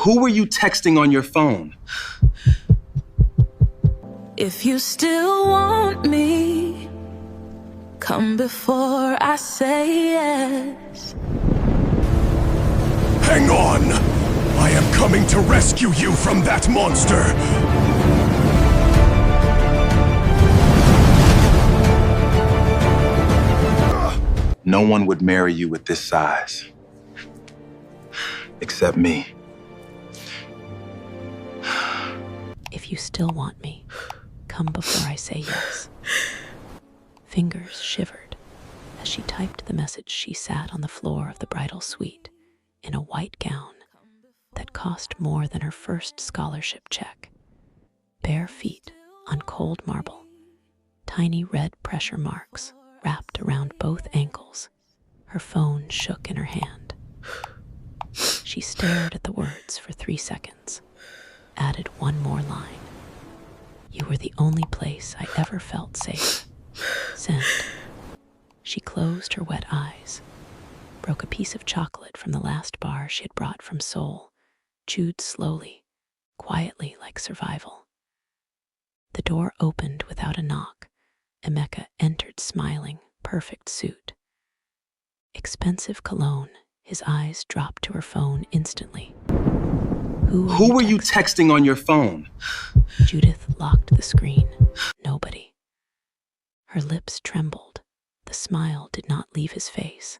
Who were you texting on your phone? If you still want me, come before I say yes. Hang on! I am coming to rescue you from that monster! No one would marry you with this size. Except me. If you still want me, come before I say yes. Fingers shivered. As she typed the message, she sat on the floor of the bridal suite in a white gown that cost more than her first scholarship check. Bare feet on cold marble, tiny red pressure marks wrapped around both ankles. Her phone shook in her hand. She stared at the words for 3 seconds, added one more line. You were the only place I ever felt safe. Send. She closed her wet eyes, broke a piece of chocolate from the last bar she had brought from Seoul, chewed slowly, quietly like survival. The door opened without a knock. Emeka entered smiling, perfect suit. Expensive cologne, his eyes dropped to her phone instantly. Who were you texting on your phone? Judith locked the screen. Nobody. Her lips trembled. The smile did not leave his face.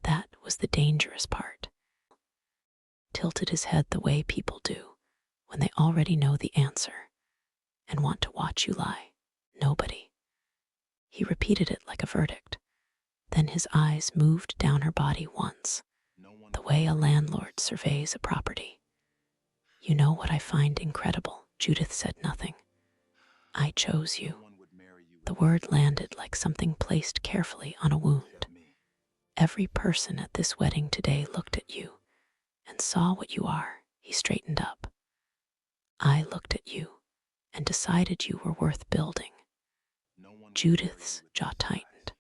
That was the dangerous part. Tilted his head the way people do when they already know the answer and want to watch you lie. Nobody. He repeated it like a verdict. Then his eyes moved down her body once, the way a landlord surveys a property. You know what I find incredible? Judith said nothing. I chose you. The word landed like something placed carefully on a wound. Every person at this wedding today looked at you and saw what you are. He straightened up. I looked at you and decided you were worth building. Judith's jaw tightened.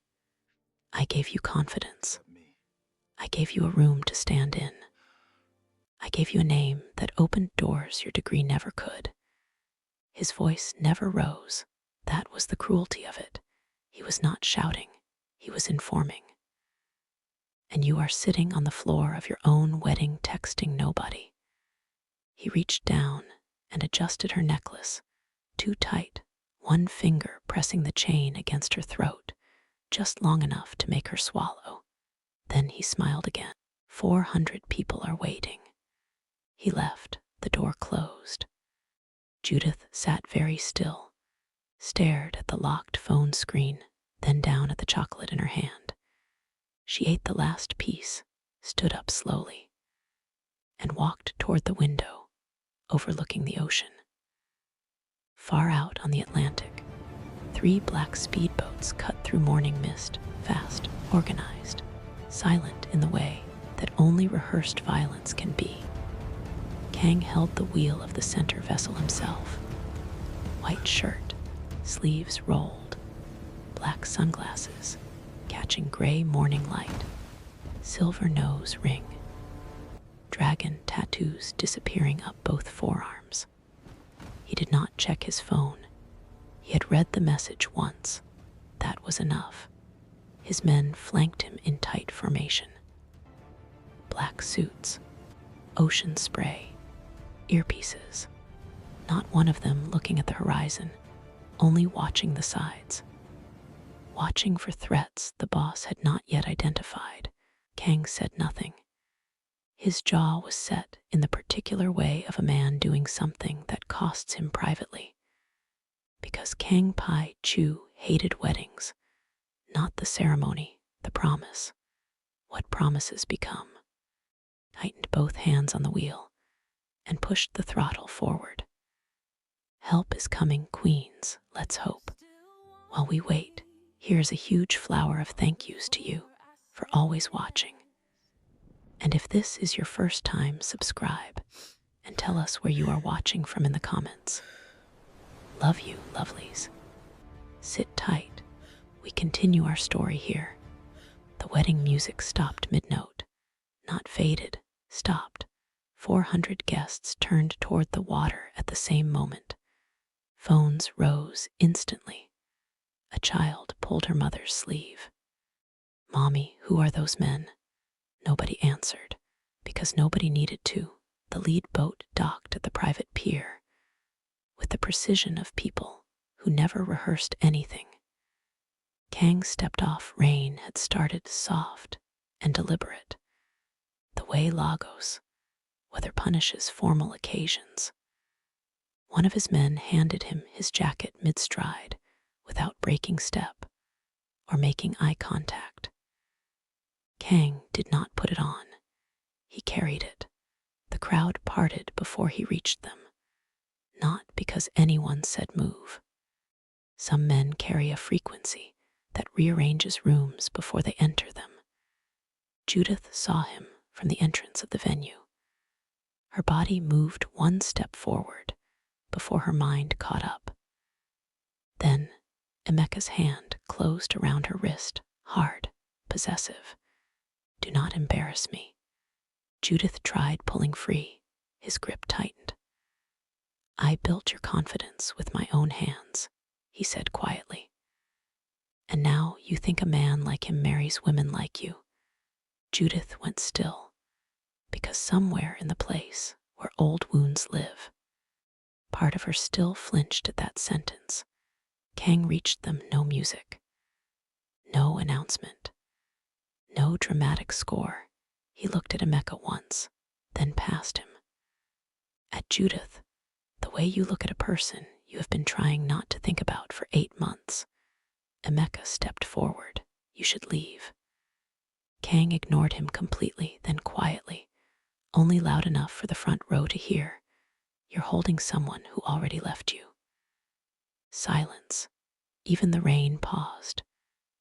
I gave you confidence. I gave you a room to stand in. I gave you a name that opened doors your degree never could. His voice never rose. That was the cruelty of it. He was not shouting. He was informing. And you are sitting on the floor of your own wedding texting nobody. He reached down and adjusted her necklace, too tight, one finger pressing the chain against her throat, just long enough to make her swallow. Then he smiled again. 400 people are waiting. He left, the door closed. Judith sat very still, stared at the locked phone screen, then down at the chocolate in her hand. She ate the last piece, stood up slowly, and walked toward the window, overlooking the ocean. Far out on the Atlantic, 3 black speedboats cut through morning mist, fast, organized, silent in the way that only rehearsed violence can be. Kang held the wheel of the center vessel himself. White shirt, sleeves rolled, black sunglasses, catching gray morning light, silver nose ring, dragon tattoos disappearing up both forearms. He did not check his phone. He had read the message once. That was enough. His men flanked him in tight formation. Black suits, ocean spray, earpieces. Not one of them looking at the horizon, only watching the sides. Watching for threats the boss had not yet identified. Kang said nothing. His jaw was set in the particular way of a man doing something that costs him privately. Because Kang Pi Chu hated weddings, not the ceremony, the promise. What promises become. Tightened both hands on the wheel and pushed the throttle forward. Help is coming, queens, let's hope. While we wait, here's a huge flower of thank yous to you for always watching. And if this is your first time, subscribe and tell us where you are watching from in the comments. Love you, lovelies. Sit tight. We continue our story here. The wedding music stopped mid-note. Not faded, stopped. 400 guests turned toward the water at the same moment. Phones rose instantly. A child pulled her mother's sleeve. "Mommy, who are those men?" Nobody answered, because nobody needed to. The lead boat docked at the private pier with the precision of people who never rehearsed anything. Kang stepped off. Rain had started, soft and deliberate, the way Lagos weather punishes formal occasions. One of his men handed him his jacket mid-stride without breaking step or making eye contact. Kang did not put it on. He carried it. The crowd parted before he reached them, not because anyone said move. Some men carry a frequency that rearranges rooms before they enter them. Judith saw him from the entrance of the venue. Her body moved one step forward before her mind caught up. Then Emeka's hand closed around her wrist, hard, possessive. "Do not embarrass me." Judith tried pulling free. His grip tightened. "I built your confidence with my own hands," he said quietly. "And now you think a man like him marries women like you." Judith went still, because somewhere in the place where old wounds live, part of her still flinched at that sentence. Kang reached them. No music, no announcement, no dramatic score. He looked at Emeka once, then past him. At Judith, the way you look at a person you have been trying not to think about for 8 months. Emeka stepped forward. "You should leave." Kang ignored him completely, then quietly, only loud enough for the front row to hear, "You're holding someone who already left you." Silence. Even the rain paused.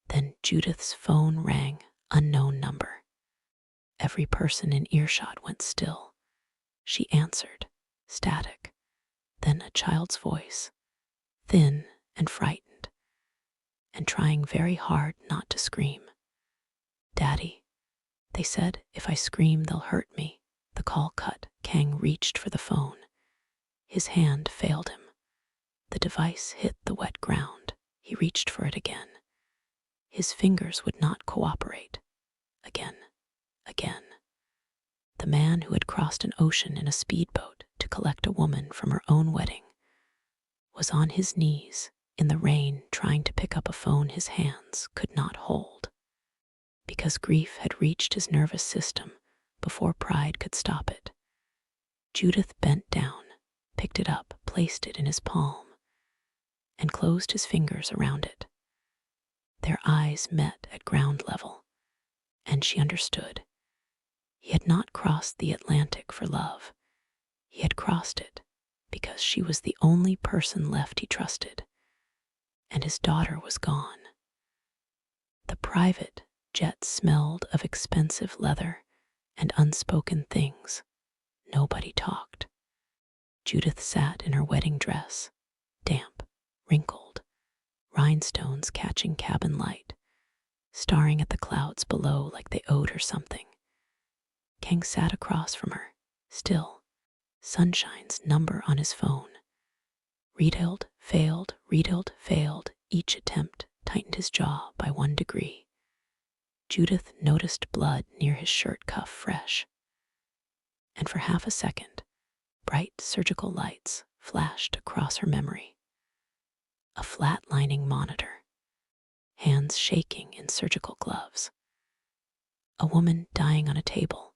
Then Judith's phone rang. Unknown number. Every person in earshot went still. She answered, static. Then a child's voice, thin and frightened, and trying very hard not to scream. "Daddy," they said, "if I scream, they'll hurt me." The call cut. Kang reached for the phone. His hand failed him. The device hit the wet ground. He reached for it again. His fingers would not cooperate. Again. The man who had crossed an ocean in a speedboat to collect a woman from her own wedding was on his knees in the rain trying to pick up a phone his hands could not hold. Because grief had reached his nervous system before pride could stop it. Judith bent down, picked it up, placed it in his palm, and closed his fingers around it. Their eyes met at ground level, and she understood. He had not crossed the Atlantic for love. He had crossed it because she was the only person left he trusted, and his daughter was gone. The private jet smelled of expensive leather and unspoken things. Nobody talked. Judith sat in her wedding dress, damp, wrinkled, rhinestones catching cabin light, staring at the clouds below like they owed her something. Kang sat across from her, still, Sunshine's number on his phone. Redialed, failed, redialed, failed. Each attempt tightened his jaw by 1 degree. Judith noticed blood near his shirt cuff fresh. And for half a second, bright surgical lights flashed across her memory. A flatlining monitor, hands shaking in surgical gloves. A woman dying on a table.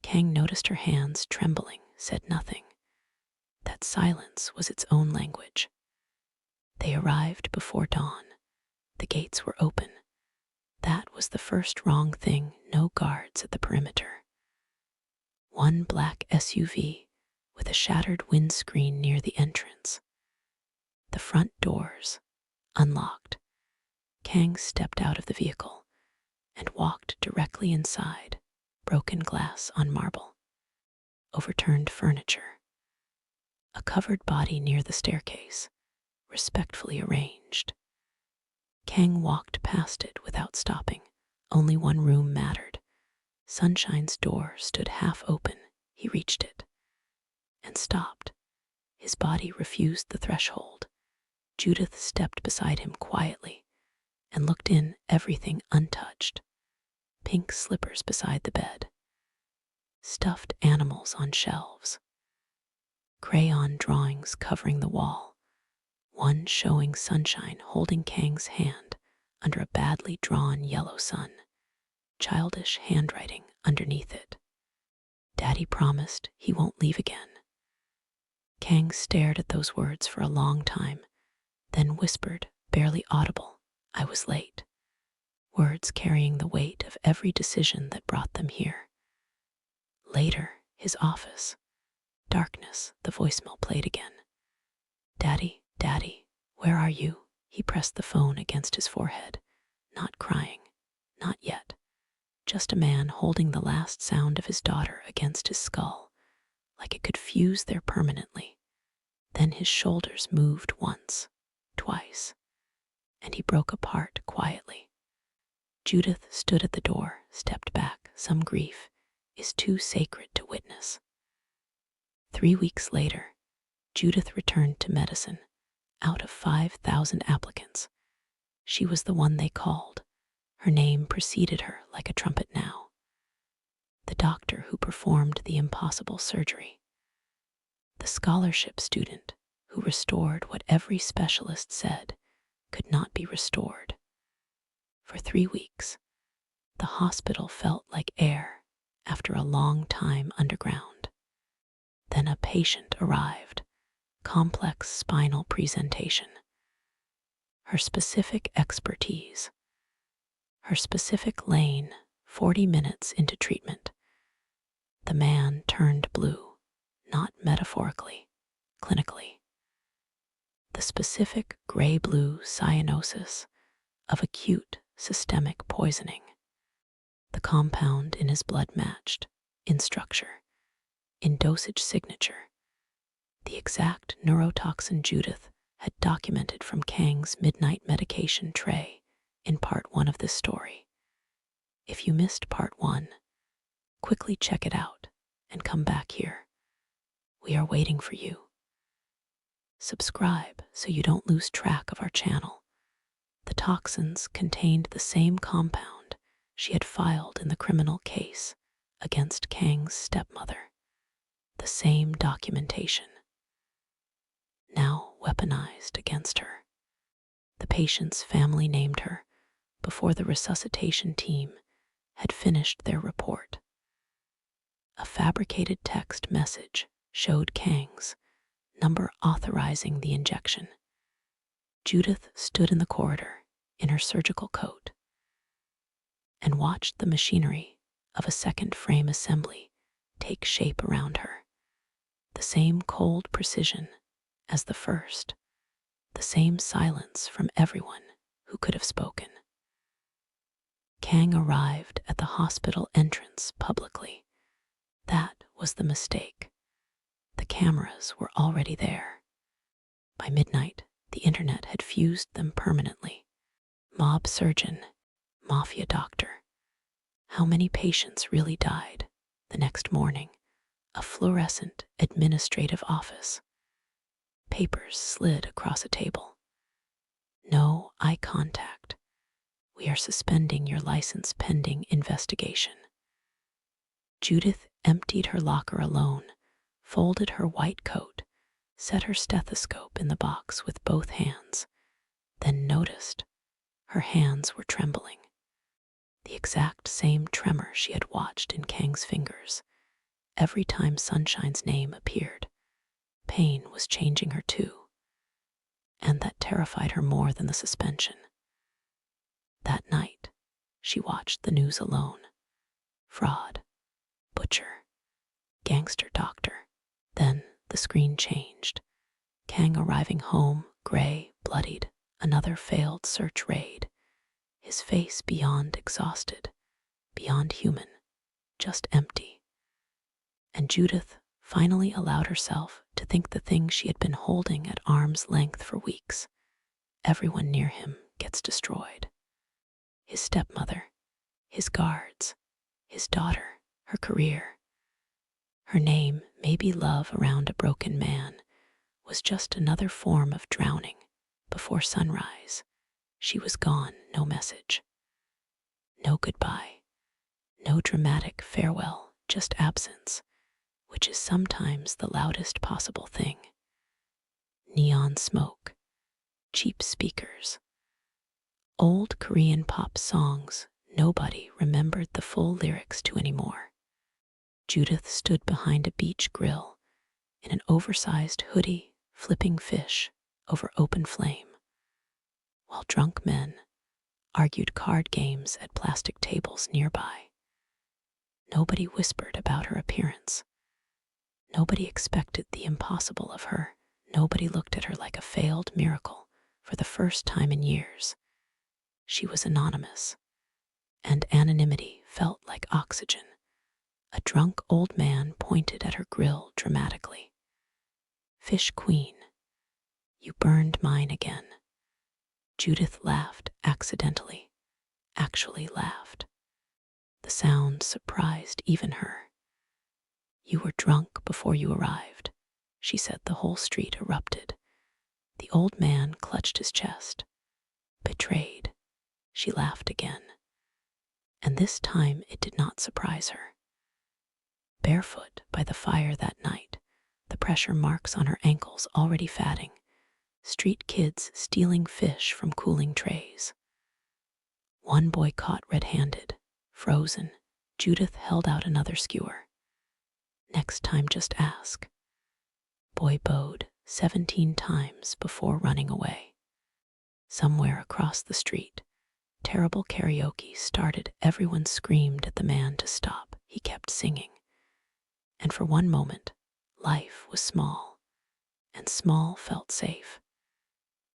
Kang noticed her hands trembling, said nothing. That silence was its own language. They arrived before dawn. The gates were open. That was the first wrong thing. No guards at the perimeter. One black SUV with a shattered windscreen near the entrance. The front doors, unlocked. Kang stepped out of the vehicle and walked directly inside. Broken glass on marble. Overturned furniture. A covered body near the staircase, respectfully arranged. Kang walked past it without stopping. Only one room mattered. Sunshine's door stood half open. He reached it and stopped. His body refused the threshold. Judith stepped beside him quietly and looked in, everything untouched. Pink slippers beside the bed, stuffed animals on shelves, crayon drawings covering the wall, one showing sunshine holding Kang's hand under a badly drawn yellow sun, childish handwriting underneath it. Daddy promised he won't leave again. Kang stared at those words for a long time, then whispered, barely audible, "I was late." Words carrying the weight of every decision that brought them here. Later, his office. Darkness, the voicemail played again. "Daddy, Daddy, where are you?" He pressed the phone against his forehead. Not crying, not yet. Just a man holding the last sound of his daughter against his skull, like it could fuse there permanently. Then his shoulders moved once, twice, and he broke apart quietly. Judith stood at the door, stepped back. Some grief is too sacred to witness. 3 weeks later, Judith returned to medicine. Out of 5,000 applicants, she was the one they called. Her name preceded her like a trumpet now. The doctor who performed the impossible surgery. The scholarship student who restored what every specialist said could not be restored. For 3 weeks, the hospital felt like air after a long time underground. Then a patient arrived, complex spinal presentation. Her specific expertise, her specific lane, 40 minutes into treatment. The man turned blue, not metaphorically, clinically. The specific gray-blue cyanosis of acute systemic poisoning. The compound in his blood matched, in structure, in dosage signature, the exact neurotoxin Judith had documented from Kang's midnight medication tray in part 1 of this story. If you missed part 1, quickly check it out and come back here. We are waiting for you. Subscribe so you don't lose track of our channel. The toxins contained the same compound she had filed in the criminal case against Kang's stepmother. The same documentation, now weaponized against her. The patient's family named her before the resuscitation team had finished their report. A fabricated text message showed Kang's number authorizing the injection. Judith stood in the corridor in her surgical coat and watched the machinery of a second frame assembly take shape around her. The same cold precision as the first, the same silence from everyone who could have spoken. Kang arrived at the hospital entrance publicly. That was the mistake. The cameras were already there. By midnight, the internet had fused them permanently. Mob surgeon, Mafia doctor. How many patients really died? The next morning, a fluorescent administrative office. Papers slid across a table. No eye contact. We are suspending your license pending investigation. Judith emptied her locker alone, folded her white coat, set her stethoscope in the box with both hands, then noticed her hands were trembling. The exact same tremor she had watched in Kang's fingers. Every time Sunshine's name appeared, pain was changing her too. And that terrified her more than the suspension. That night, she watched the news alone. Fraud, butcher, gangster doctor. Then the screen changed. Kang arriving home, gray, bloodied, another failed search raid. His face beyond exhausted, beyond human, just empty. And Judith finally allowed herself to think the thing she had been holding at arm's length for weeks. Everyone near him gets destroyed. His stepmother, his guards, his daughter, her career. Her name, maybe love around a broken man, was just another form of drowning. Before sunrise, she was gone, no message. No goodbye, no dramatic farewell, just absence, which is sometimes the loudest possible thing. Neon smoke, cheap speakers, old Korean pop songs nobody remembered the full lyrics to anymore. Judith stood behind a beach grill in an oversized hoodie, flipping fish over open flame, while drunk men argued card games at plastic tables nearby. Nobody whispered about her appearance. Nobody expected the impossible of her. Nobody looked at her like a failed miracle. For the first time in years, she was anonymous, and anonymity felt like oxygen. A drunk old man pointed at her grill dramatically. "Fish queen, you burned mine again." Judith laughed accidentally, actually laughed. The sound surprised even her. "You were drunk before you arrived," she said. The whole street erupted. The old man clutched his chest. "Betrayed." She laughed again. And this time it did not surprise her. Barefoot by the fire that night, the pressure marks on her ankles already fatting, street kids stealing fish from cooling trays. One boy caught red-handed, frozen. Judith held out another skewer. "Next time just ask." Boy bowed 17 times before running away. Somewhere across the street, terrible karaoke started. Everyone screamed at the man to stop. He kept singing. And for one moment, life was small, and small felt safe.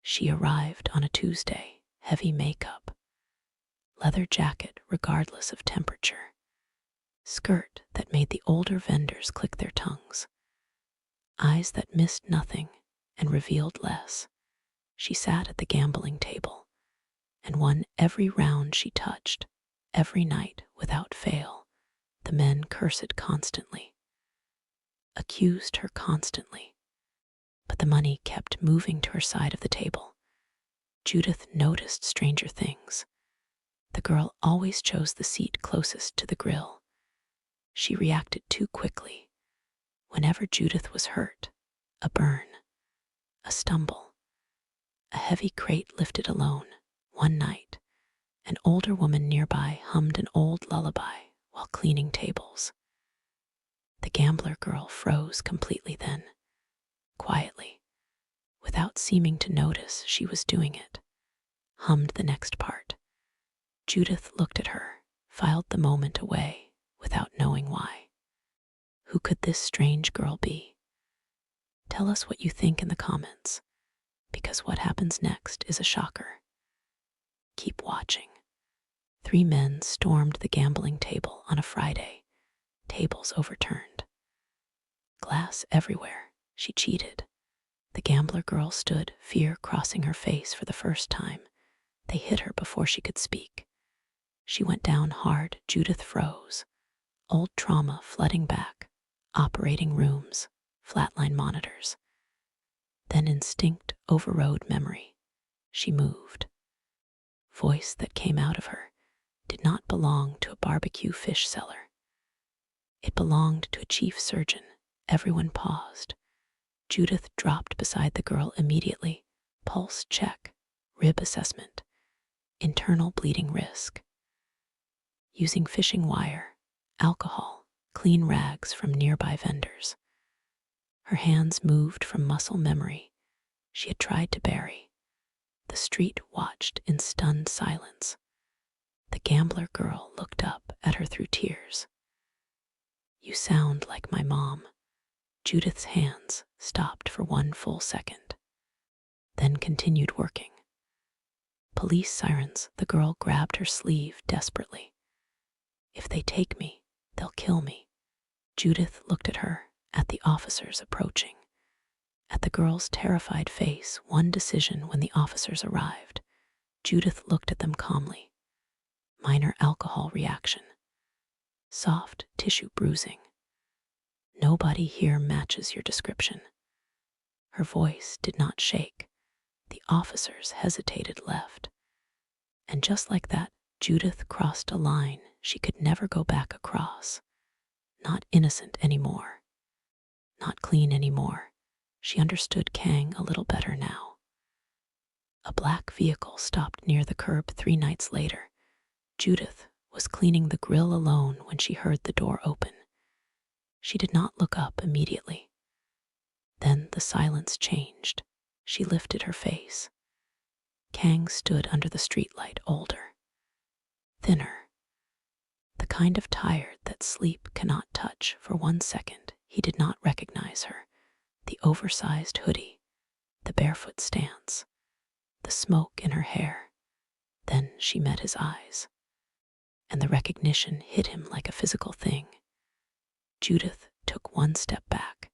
She arrived on a Tuesday, heavy makeup, leather jacket regardless of temperature, skirt that made the older vendors click their tongues, eyes that missed nothing and revealed less. She sat at the gambling table and won every round she touched, every night without fail. The men cursed constantly, accused her constantly, but the money kept moving to her side of the table. Judith noticed stranger things. The girl always chose the seat closest to the grill. She reacted too quickly. Whenever Judith was hurt, a burn, a stumble, a heavy crate lifted alone. One night, an older woman nearby hummed an old lullaby while cleaning tables. The gambler girl froze completely then, quietly, without seeming to notice she was doing it, hummed the next part. Judith looked at her, filed the moment away without knowing why. Who could this strange girl be? Tell us what you think in the comments, because what happens next is a shocker. Keep watching. 3 men stormed the gambling table on a Friday, tables overturned. Glass everywhere. She cheated. The gambler girl stood, fear crossing her face for the first time. They hit her before she could speak. She went down hard. Judith froze. Old trauma flooding back. Operating rooms, flatline monitors. Then instinct overrode memory. She moved. Voice that came out of her did not belong to a barbecue fish seller. It belonged to a chief surgeon. Everyone paused. Judith dropped beside the girl immediately. Pulse check, rib assessment, internal bleeding risk. Using fishing wire, alcohol, clean rags from nearby vendors. Her hands moved from muscle memory she had tried to bury. The street watched in stunned silence. The gambler girl looked up at her through tears. "You sound like my mom." Judith's hands stopped for one full second, then continued working. Police sirens. The girl grabbed her sleeve desperately. "If they take me, they'll kill me." Judith looked at her, at the officers approaching, at the girl's terrified face. One decision when the officers arrived. Judith looked at them calmly. Minor alcohol reaction. Soft tissue bruising. Nobody here matches your description. Her voice did not shake. The officers hesitated left. And just like that, Judith crossed a line she could never go back across. Not innocent anymore. Not clean anymore. She understood Kang a little better now. A black vehicle stopped near the curb 3 nights later. Judith was cleaning the grill alone when she heard the door open. She did not look up immediately. Then the silence changed. She lifted her face. Kang stood under the streetlight, older, thinner, the kind of tired that sleep cannot touch. For 1 second, he did not recognize her. The oversized hoodie, the barefoot stance, the smoke in her hair. Then she met his eyes, and the recognition hit him like a physical thing. Judith took 1 step back.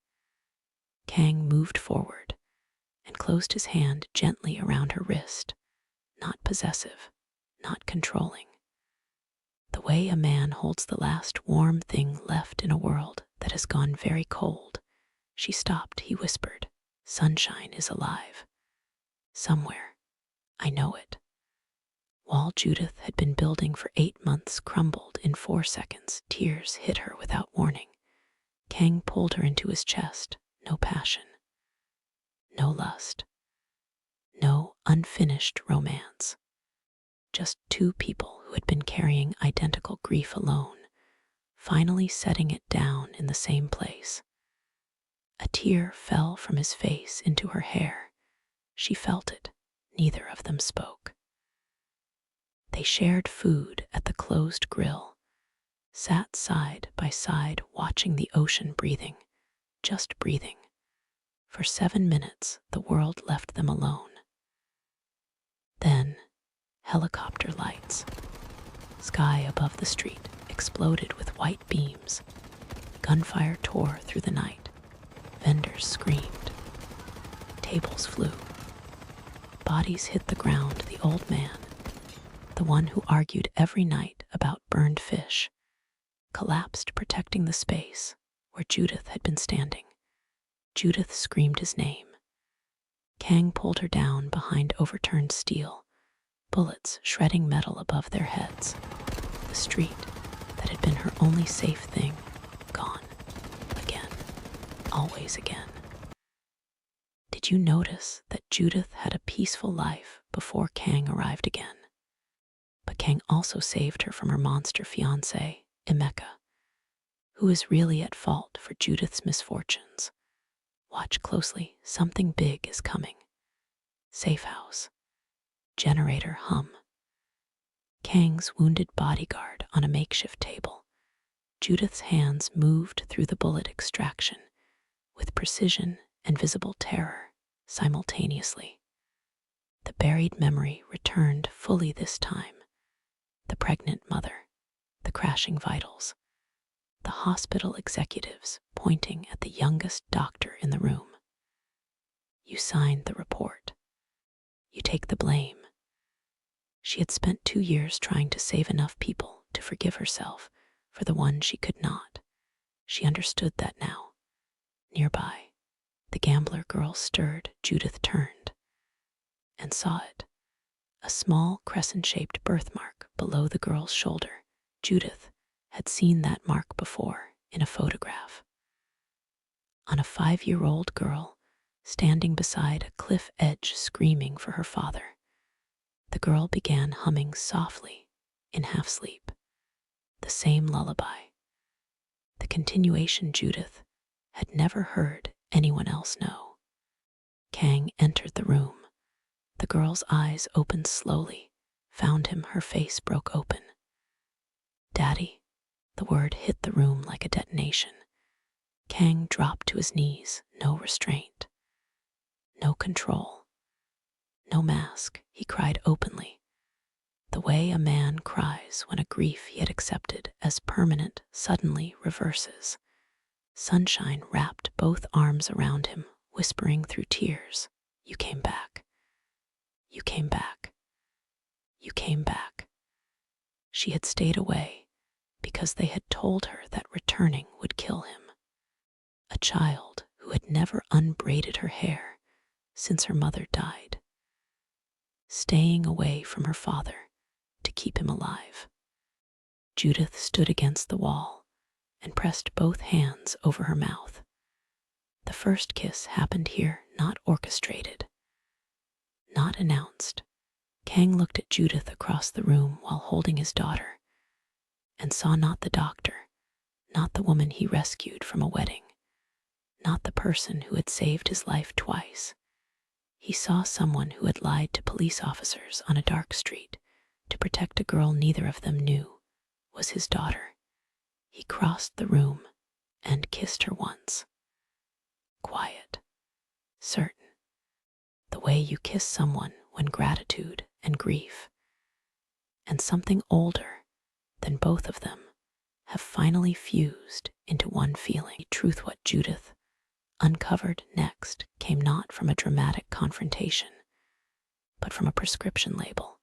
Kang moved forward and closed his hand gently around her wrist, not possessive, not controlling. The way a man holds the last warm thing left in a world that has gone very cold. She stopped, he whispered. Sunshine is alive. Somewhere. I know it. Wall Judith had been building for 8 months crumbled in 4 seconds. Tears hit her without warning. Kang pulled her into his chest. No passion. No lust. No unfinished romance. Just 2 people who had been carrying identical grief alone, finally setting it down in the same place. A tear fell from his face into her hair. She felt it. Neither of them spoke. They shared food at the closed grill, sat side by side watching the ocean breathing, just breathing. For 7 minutes, the world left them alone. Then, helicopter lights. Sky above the street exploded with white beams. Gunfire tore through the night. Vendors screamed. Tables flew. Bodies hit the ground. The old man, the one who argued every night about burned fish, collapsed, protecting the space where Judith had been standing. Judith screamed his name. Kang pulled her down behind overturned steel, bullets shredding metal above their heads. The street that had been her only safe thing, gone. Again. Always again. Did you notice that Judith had a peaceful life before Kang arrived again? But Kang also saved her from her monster fiancé, Emeka, who is really at fault for Judith's misfortunes. Watch closely, something big is coming. Safe house. Generator hum. Kang's wounded bodyguard on a makeshift table. Judith's hands moved through the bullet extraction with precision and visible terror simultaneously. The buried memory returned fully this time. The pregnant mother, the crashing vitals, the hospital executives pointing at the youngest doctor in the room. You signed the report. You take the blame. She had spent 2 years trying to save enough people to forgive herself for the one she could not. She understood that now. Nearby, the gambler girl stirred. Judith turned and saw it. A small crescent-shaped birthmark below the girl's shoulder. Judith had seen that mark before in a photograph. On a 5-year-old girl standing beside a cliff edge screaming for her father. The girl began humming softly in half-sleep, the same lullaby. The continuation Judith had never heard anyone else know. Kang entered the room. The girl's eyes opened slowly, found him. Her face broke open. Daddy, the word hit the room like a detonation. Kang dropped to his knees, no restraint, no control, no mask. He cried openly, the way a man cries when a grief he had accepted as permanent suddenly reverses. Sunshine wrapped both arms around him, whispering through tears, "You came back. You came back. You came back." She had stayed away because they had told her that returning would kill him. a child who had never unbraided her hair since her mother died, staying away from her father to keep him alive. Judith stood against the wall and pressed both hands over her mouth. The first kiss happened here, not orchestrated, not announced. Kang looked at Judith across the room while holding his daughter, and saw not the doctor, not the woman he rescued from a wedding, not the person who had saved his life twice. He saw someone who had lied to police officers on a dark street to protect a girl neither of them knew was his daughter. He crossed the room and kissed her once. Quiet, certain, the way you kiss someone when gratitude and grief and something older than both of them have finally fused into one feeling. Truth, what Judith uncovered next came not from a dramatic confrontation, but from a prescription label,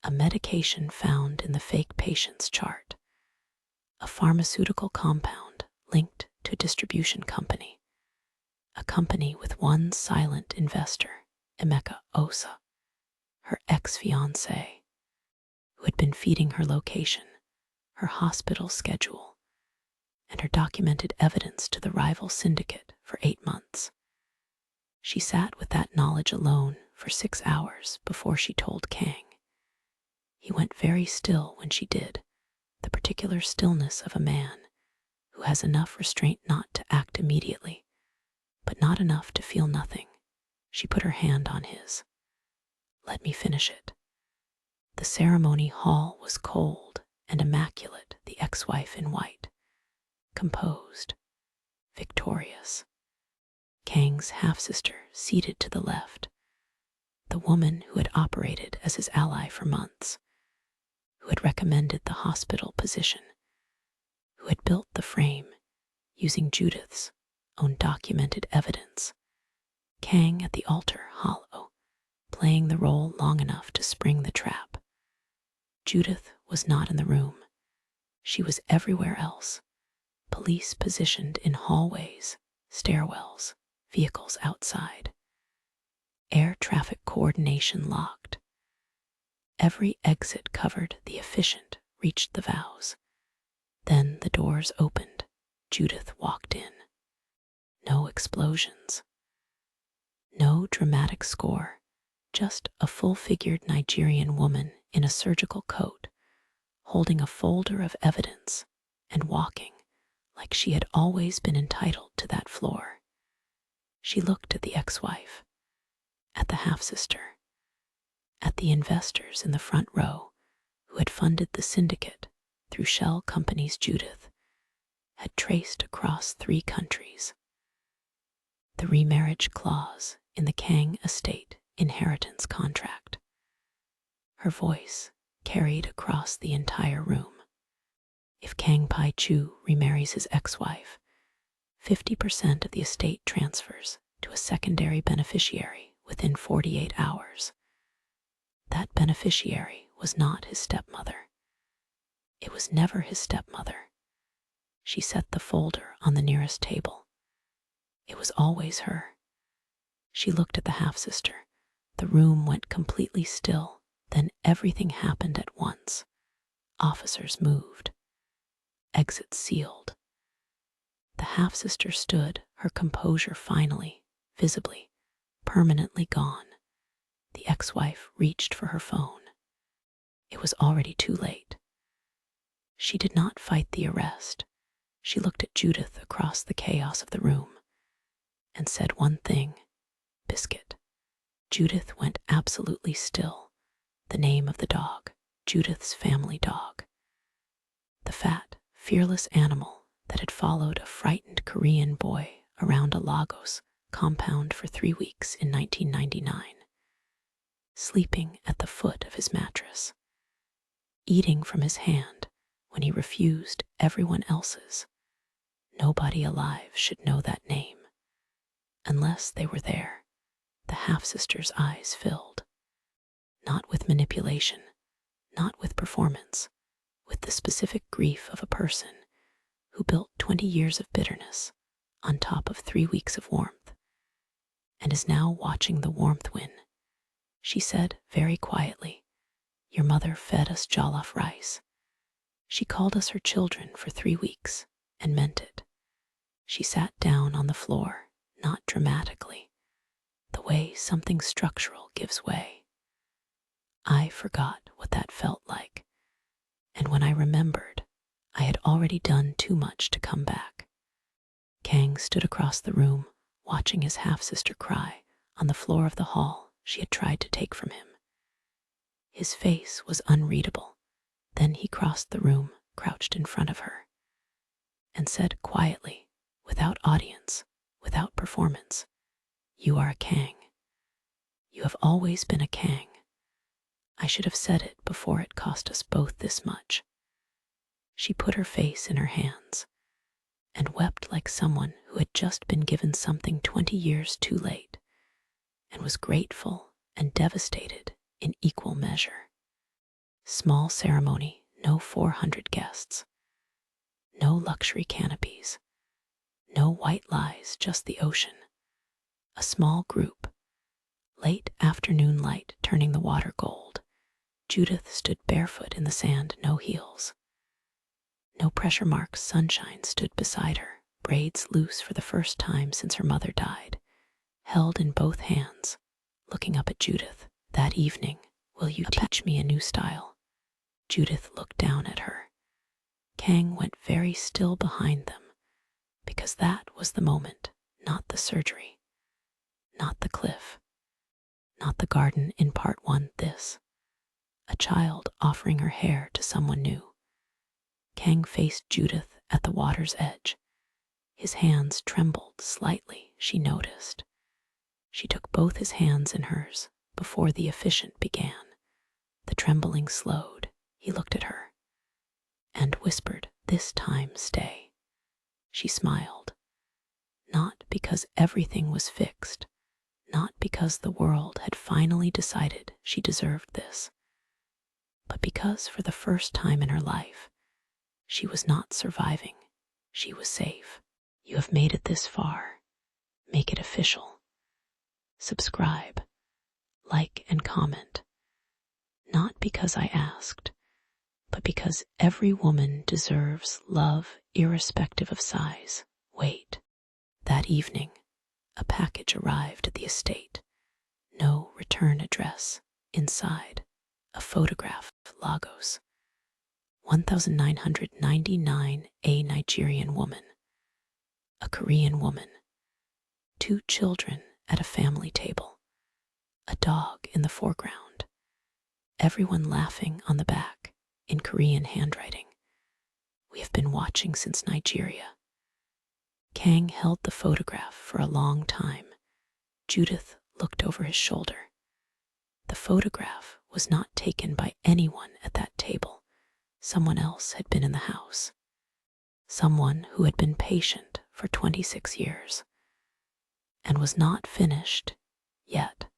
a medication found in the fake patient's chart, a pharmaceutical compound linked to a distribution company, a company with one silent investor, Emeka, her ex-fiancé, who had been feeding her location, her hospital schedule, and her documented evidence to the rival syndicate for 8 months. She sat with that knowledge alone for 6 hours before she told Kang. He went very still when she did, the particular stillness of a man who has enough restraint not to act immediately, but not enough to feel nothing. She put her hand on his. Let me finish it. The ceremony hall was cold and immaculate, the ex-wife in white, composed, victorious. Kang's half-sister seated to the left, the woman who had operated as his ally for months, who had recommended the hospital position, who had built the frame using Judith's own documented evidence. Kang at the altar, hollow, playing the role long enough to spring the trap. Judith was not in the room. She was everywhere else. Police positioned in hallways, stairwells, vehicles outside. Air traffic coordination locked. Every exit covered, the efficient reached the vows. Then the doors opened. Judith walked in. No explosions. No dramatic score. Just a full-figured Nigerian woman in a surgical coat, holding a folder of evidence and walking like she had always been entitled to that floor. She looked at the ex-wife, at the half-sister, at the investors in the front row who had funded the syndicate through shell companies Judith had traced across 3 countries. The remarriage clause in the Kang estate inheritance contract. Her voice carried across the entire room. If Kang Pi Chu remarries his ex-wife, 50% of the estate transfers to a secondary beneficiary within 48 hours. That beneficiary was not his stepmother. It was never his stepmother. She set the folder on the nearest table. It was always her. She looked at the half-sister. The room went completely still. Then everything happened at once. Officers moved. Exits sealed. The half-sister stood, her composure finally, visibly, permanently gone. The ex-wife reached for her phone. It was already too late. She did not fight the arrest. She looked at Judith across the chaos of the room and said one thing, biscuit. Judith went absolutely still. The name of the dog, Judith's family dog. The fat, fearless animal that had followed a frightened Korean boy around a Lagos compound for 3 weeks in 1999, sleeping at the foot of his mattress, eating from his hand when he refused everyone else's. Nobody alive should know that name. Unless they were there, the half-sister's eyes filled. Not with manipulation, not with performance, with the specific grief of a person who built 20 years of bitterness on top of 3 weeks of warmth, and is now watching the warmth win. She said very quietly, "Your mother fed us jollof rice. She called us her children for 3 weeks and meant it." She sat down on the floor, not dramatically, the way something structural gives way. I forgot what that felt like, and when I remembered, I had already done too much to come back. Kang stood across the room, watching his half-sister cry on the floor of the hall she had tried to take from him. His face was unreadable. Then he crossed the room, crouched in front of her, and said quietly, without audience, without performance, "You are a Kang. You have always been a Kang. I should have said it before it cost us both this much." She put her face in her hands and wept like someone who had just been given something 20 years too late, and was grateful and devastated in equal measure. Small ceremony, no 400 guests, no luxury canopies, no white lies, just the ocean. A small group, late afternoon light turning the water gold. Judith stood barefoot in the sand, no heels. No pressure marks, sunshine stood beside her, braids loose for the first time since her mother died, held in both hands, looking up at Judith. "That evening, will you teach me a new style?" Judith looked down at her. Kang went very still behind them, because that was the moment, not the surgery, not the cliff, not the garden in part 1, this. A child offering her hair to someone new. Kang faced Judith at the water's edge. His hands trembled slightly, she noticed. She took both his hands in hers before the efficient began. The trembling slowed. He looked at her and whispered, "This time stay." She smiled. Not because everything was fixed, not because the world had finally decided she deserved this, but because for the first time in her life, she was not surviving, she was safe. "You have made it this far. Make it official. Subscribe, like, and comment. Not because I asked, but because every woman deserves love irrespective of size. Wait." That evening, a package arrived at the estate. No return address. Inside, a photograph of Lagos. 1999, a Nigerian woman, a Korean woman, 2 children at a family table, a dog in the foreground, everyone laughing on the back in Korean handwriting. "We have been watching since Nigeria." Kang held the photograph for a long time. Judith looked over his shoulder. The photograph was not taken by anyone at that table. Someone else had been in the house. Someone who had been patient for 26 years and was not finished yet.